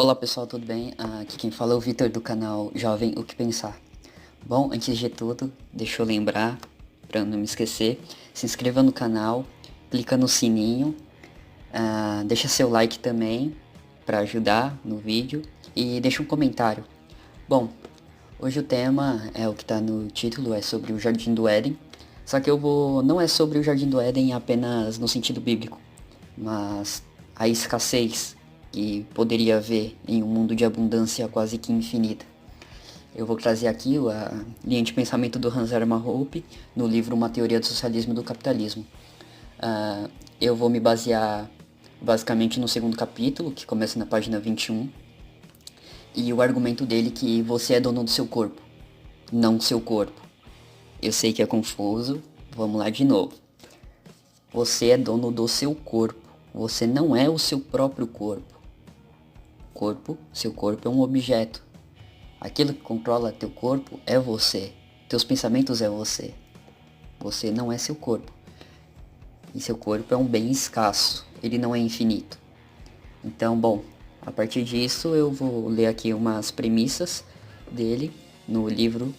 Olá pessoal, tudo bem? Aqui quem fala é o Vitor do canal Jovem O Que Pensar. Bom, antes de tudo, deixa eu lembrar, para não me esquecer, se inscreva no canal, clica no sininho, deixa seu like também para ajudar no vídeo e deixa um comentário. Bom, hoje o tema é o que está no título, é sobre o Jardim do Éden, só que não é sobre o Jardim do Éden apenas no sentido bíblico, mas a escassez que poderia haver em um mundo de abundância quase que infinita. Eu vou trazer aqui a linha de pensamento do Hans Hermann Hoppe no livro Uma Teoria do Socialismo e do Capitalismo. Eu vou me basear basicamente no segundo capítulo, que começa na página 21, e o argumento dele que você é dono do seu corpo, não do seu corpo. Eu sei que é confuso, vamos lá de novo. Você é dono do seu corpo, você não é o seu próprio corpo. Seu corpo é um objeto. Aquilo que controla teu corpo é você. Teus pensamentos é você. Você não é seu corpo. E seu corpo é um bem escasso. Ele não é infinito. Então, bom, a partir disso eu vou ler aqui umas premissas dele no livro.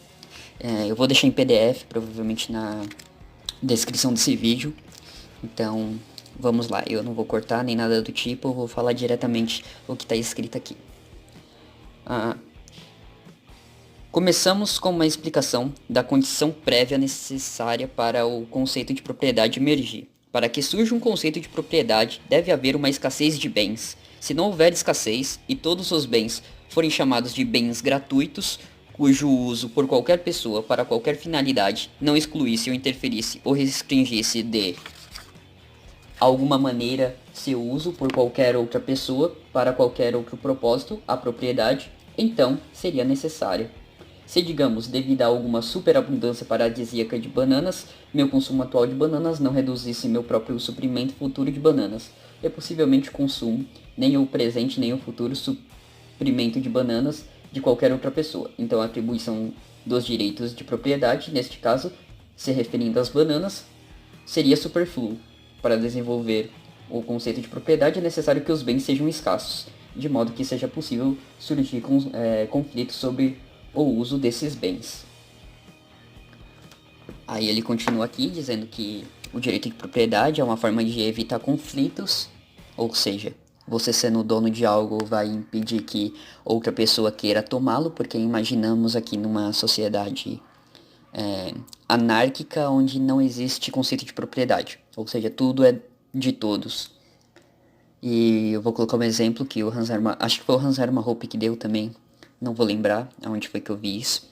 Eu vou deixar em PDF, provavelmente na descrição desse vídeo. Então, vamos lá. Eu não vou cortar nem nada do tipo, eu vou falar diretamente o que está escrito aqui. Começamos com uma explicação da condição prévia necessária para o conceito de propriedade emergir. Para que surja um conceito de propriedade, deve haver uma escassez de bens. Se não houver escassez e todos os bens forem chamados de bens gratuitos, cujo uso por qualquer pessoa para qualquer finalidade não excluísse ou interferisse ou restringisse de alguma maneira seu uso por qualquer outra pessoa para qualquer outro propósito, a propriedade, então seria necessária. Se, digamos, devido a alguma superabundância paradisíaca de bananas, meu consumo atual de bananas não reduzisse meu próprio suprimento futuro de bananas, e possivelmente consumo nem o presente nem o futuro suprimento de bananas de qualquer outra pessoa. Então a atribuição dos direitos de propriedade, neste caso, se referindo às bananas, seria superfluo. Para desenvolver o conceito de propriedade é necessário que os bens sejam escassos, de modo que seja possível surgir conflitos sobre o uso desses bens. Aí ele continua aqui dizendo que o direito de propriedade é uma forma de evitar conflitos, ou seja, você sendo dono de algo vai impedir que outra pessoa queira tomá-lo, porque imaginamos aqui numa sociedade anárquica onde não existe conceito de propriedade, ou seja, tudo é de todos. E eu vou colocar um exemplo que acho que foi o Hans Hermann Hoppe que deu também, não vou lembrar aonde foi que eu vi isso.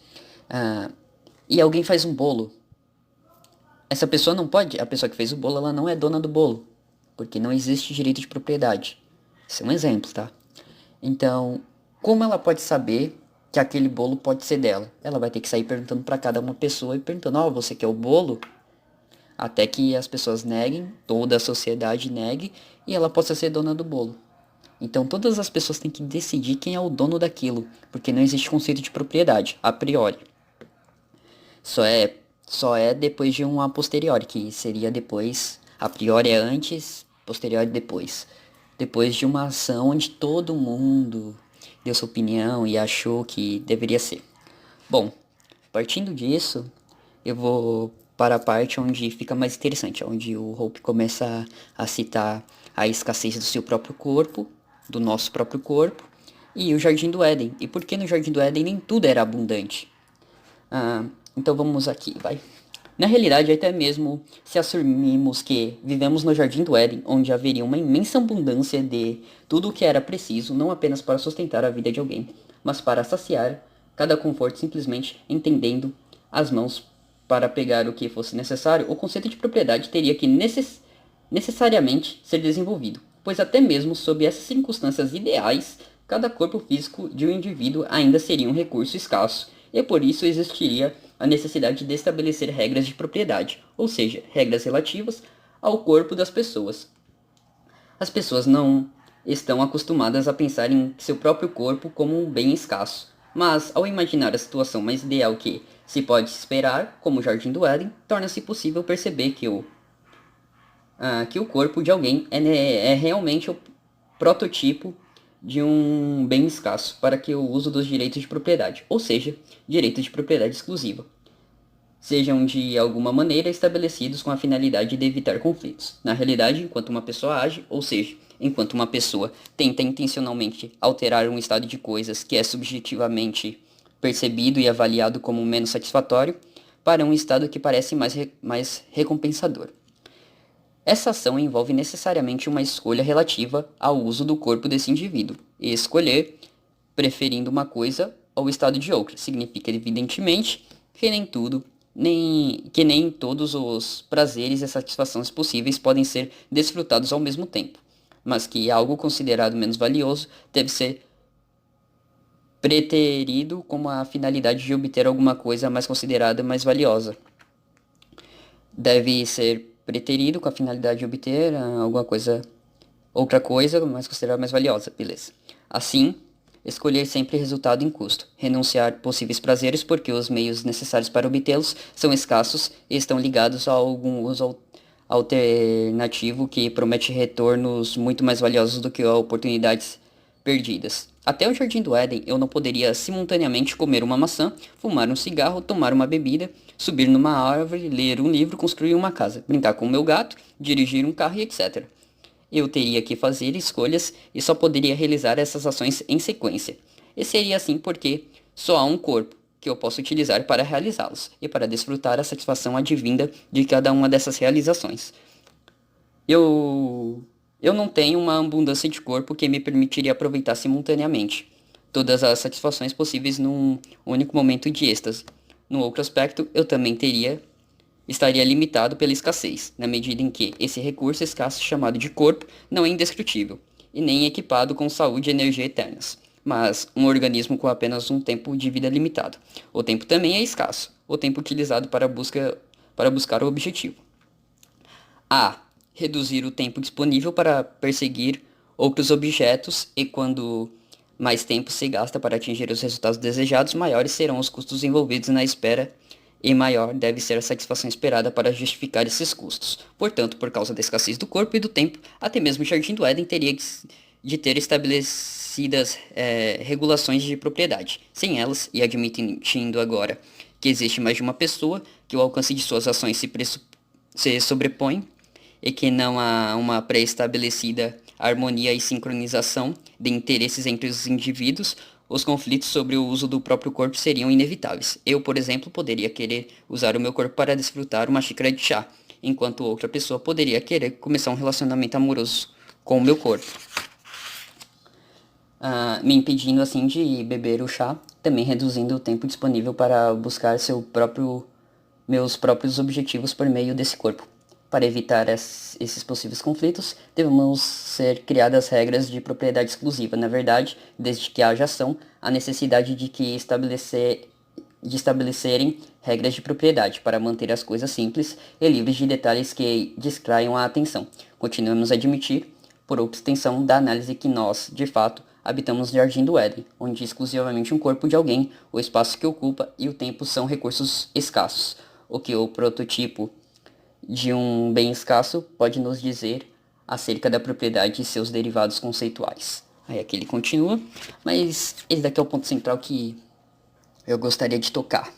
E alguém faz um bolo. Essa pessoa não pode, a pessoa que fez o bolo, ela não é dona do bolo, porque não existe direito de propriedade. Isso é um exemplo, tá? Então, como ela pode saber que aquele bolo pode ser dela? Ela vai ter que sair perguntando para cada uma pessoa e perguntando, ó, você quer o bolo? Até que as pessoas neguem, toda a sociedade negue, e ela possa ser dona do bolo. Então todas as pessoas têm que decidir quem é o dono daquilo, porque não existe conceito de propriedade, a priori. Só é depois de um a posteriori, que seria depois, a priori é antes, posteriori depois. Depois de uma ação onde todo mundo deu sua opinião e achou que deveria ser. Bom, partindo disso, eu vou para a parte onde fica mais interessante, onde o Hope começa a citar a escassez do seu próprio corpo, do nosso próprio corpo, e o Jardim do Éden. E por que no Jardim do Éden nem tudo era abundante? Então vamos aqui, vai. Na realidade, até mesmo se assumirmos que vivemos no Jardim do Éden, onde haveria uma imensa abundância de tudo o que era preciso, não apenas para sustentar a vida de alguém, mas para saciar cada conforto simplesmente entendendo as mãos para pegar o que fosse necessário, o conceito de propriedade teria que necessariamente ser desenvolvido, pois até mesmo sob essas circunstâncias ideais, cada corpo físico de um indivíduo ainda seria um recurso escasso, e por isso existiria a necessidade de estabelecer regras de propriedade, ou seja, regras relativas ao corpo das pessoas. As pessoas não estão acostumadas a pensar em seu próprio corpo como um bem escasso, mas ao imaginar a situação mais ideal que se pode esperar, como o Jardim do Éden, torna-se possível perceber que o corpo de alguém é realmente o prototipo de um bem escasso para que o uso dos direitos de propriedade, ou seja, direitos de propriedade exclusiva, sejam de alguma maneira estabelecidos com a finalidade de evitar conflitos. Na realidade, enquanto uma pessoa age, ou seja, enquanto uma pessoa tenta intencionalmente alterar um estado de coisas que é subjetivamente percebido e avaliado como menos satisfatório, para um estado que parece mais recompensador. Essa ação envolve necessariamente uma escolha relativa ao uso do corpo desse indivíduo, e escolher, preferindo uma coisa ao estado de outra, significa evidentemente que nem todos os prazeres e satisfações possíveis podem ser desfrutados ao mesmo tempo, mas que algo considerado menos valioso deve ser preterido como a finalidade de obter alguma coisa mais considerada mais valiosa. Deve ser preterido com a finalidade de obter outra coisa mais considerada mais valiosa, beleza. Assim, escolher sempre resultado em custo, renunciar possíveis prazeres porque os meios necessários para obtê-los são escassos e estão ligados a algum uso alternativo que promete retornos muito mais valiosos do que oportunidades perdidas. Até o Jardim do Éden eu não poderia simultaneamente comer uma maçã, fumar um cigarro, tomar uma bebida, subir numa árvore, ler um livro, construir uma casa, brincar com o meu gato, dirigir um carro e etc. Eu teria que fazer escolhas e só poderia realizar essas ações em sequência. E seria assim porque só há um corpo que eu posso utilizar para realizá-los e para desfrutar a satisfação advinda de cada uma dessas realizações. Eu não tenho uma abundância de corpo que me permitiria aproveitar simultaneamente todas as satisfações possíveis num único momento de êxtase. No outro aspecto, eu também estaria limitado pela escassez, na medida em que esse recurso escasso chamado de corpo não é indestrutível, e nem equipado com saúde e energia eternas, mas um organismo com apenas um tempo de vida limitado. O tempo também é escasso, o tempo utilizado para buscar o objetivo. A. Reduzir o tempo disponível para perseguir outros objetos e quando mais tempo se gasta para atingir os resultados desejados, maiores serão os custos envolvidos na espera e maior deve ser a satisfação esperada para justificar esses custos. Portanto, por causa da escassez do corpo e do tempo, até mesmo o Jardim do Éden teria de ter estabelecidas regulações de propriedade. Sem elas, e admitindo agora que existe mais de uma pessoa, que o alcance de suas ações se sobrepõe, e que não há uma pré-estabelecida harmonia e sincronização de interesses entre os indivíduos, os conflitos sobre o uso do próprio corpo seriam inevitáveis. Eu, por exemplo, poderia querer usar o meu corpo para desfrutar uma xícara de chá, enquanto outra pessoa poderia querer começar um relacionamento amoroso com o meu corpo, me impedindo assim de beber o chá, também reduzindo o tempo disponível para buscar meus próprios objetivos por meio desse corpo. Para evitar esses possíveis conflitos, devemos ser criadas regras de propriedade exclusiva. Na verdade, desde que haja ação, há necessidade de estabelecerem regras de propriedade para manter as coisas simples e livres de detalhes que distraiam a atenção. Continuamos a admitir, por extensão da análise, que nós, de fato, habitamos no Jardim do Éden, onde exclusivamente um corpo de alguém, o espaço que ocupa e o tempo são recursos escassos, o que o protótipo de um bem escasso pode nos dizer acerca da propriedade e seus derivados conceituais. Aí aqui ele continua, mas esse daqui é o ponto central que eu gostaria de tocar,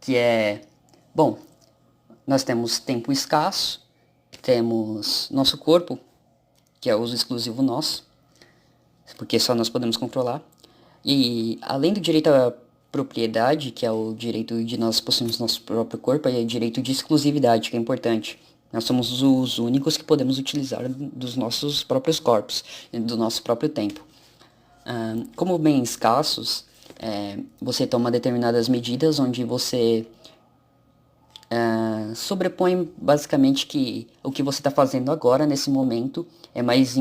que é, bom, nós temos tempo escasso, temos nosso corpo, que é uso exclusivo nosso, porque só nós podemos controlar, e além do direito à propriedade, que é o direito de nós possuirmos nosso próprio corpo, é o direito de exclusividade, que é importante. Nós somos os únicos que podemos utilizar dos nossos próprios corpos, do nosso próprio tempo. Como bens escassos, você toma determinadas medidas onde você sobrepõe basicamente que o que você está fazendo agora, nesse momento, é mais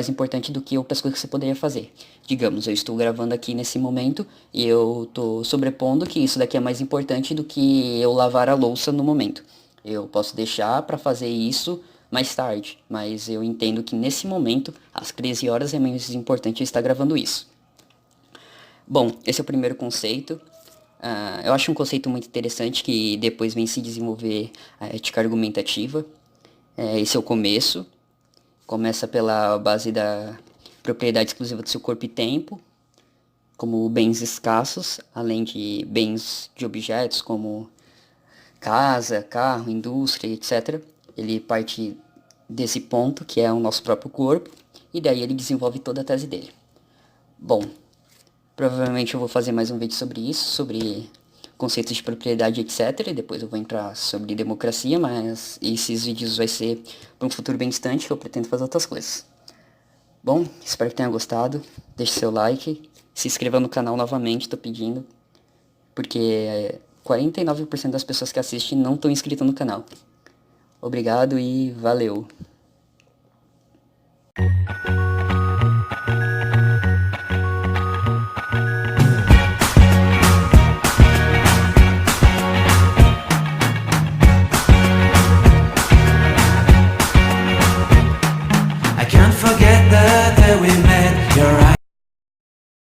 importante do que outras coisas que você poderia fazer. Digamos, eu estou gravando aqui nesse momento e eu estou sobrepondo que isso daqui é mais importante do que eu lavar a louça no momento. Eu posso deixar para fazer isso mais tarde, mas eu entendo que nesse momento, às 13 horas, é mais importante eu estar gravando isso. Bom, esse é o primeiro conceito. Eu acho um conceito muito interessante que depois vem se desenvolver a ética argumentativa. Esse é o começo. Começa propriedade exclusiva do seu corpo e tempo, como bens escassos, além de bens de objetos como casa, carro, indústria, etc. Ele parte desse ponto, que é o nosso próprio corpo, e daí ele desenvolve toda a tese dele. Bom, provavelmente eu vou fazer mais um vídeo sobre isso, sobre conceitos de propriedade, etc. E depois eu vou entrar sobre democracia, mas esses vídeos vai ser para um futuro bem distante, que eu pretendo fazer outras coisas. Bom, espero que tenha gostado, deixe seu like, se inscreva no canal novamente, tô pedindo, porque 49% das pessoas que assistem não estão inscritas no canal. Obrigado e valeu!